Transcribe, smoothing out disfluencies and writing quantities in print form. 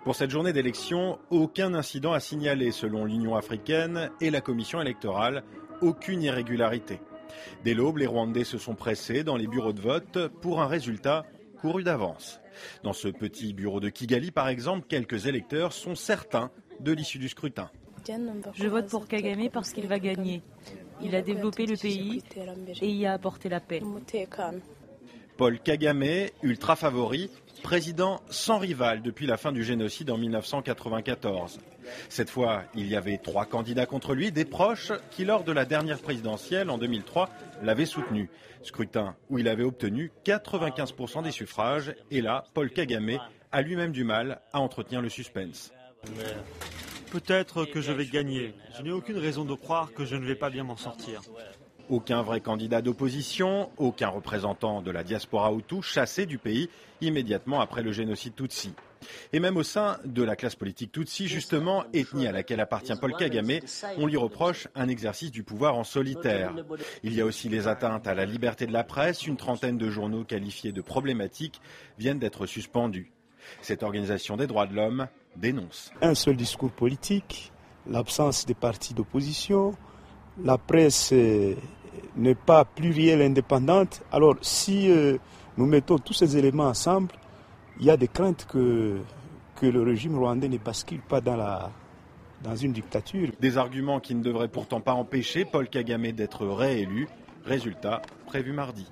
Pour cette journée d'élection, aucun incident à signaler selon l'Union africaine et la commission électorale, aucune irrégularité. Dès l'aube, les Rwandais se sont pressés dans les bureaux de vote pour un résultat couru d'avance. Dans ce petit bureau de Kigali, par exemple, quelques électeurs sont certains de l'issue du scrutin. Je vote pour Kagame parce qu'il va gagner. Il a développé le pays et y a apporté la paix. Paul Kagame, ultra favori, président sans rival depuis la fin du génocide en 1994. Cette fois, il y avait 3 candidats contre lui, des proches qui, lors de la dernière présidentielle en 2003, l'avaient soutenu. Scrutin où il avait obtenu 95% des suffrages. Et là, Paul Kagame a lui-même du mal à entretenir le suspense. Peut-être que je vais gagner. Je n'ai aucune raison de croire que je ne vais pas bien m'en sortir. Aucun vrai candidat d'opposition, aucun représentant de la diaspora Hutu chassé du pays immédiatement après le génocide Tutsi. Et même au sein de la classe politique Tutsi, justement, ethnie à laquelle appartient Paul Kagame, on lui reproche un exercice du pouvoir en solitaire. Il y a aussi les atteintes à la liberté de la presse. Une trentaine de journaux qualifiés de problématiques viennent d'être suspendus. Cette organisation des droits de l'homme dénonce. Un seul discours politique, l'absence des partis d'opposition, la presse n'est pas plurielle indépendante. Alors si nous mettons tous ces éléments ensemble, il y a des craintes que le régime rwandais ne bascule pas dans une dictature. Des arguments qui ne devraient pourtant pas empêcher Paul Kagame d'être réélu. Résultat prévu mardi.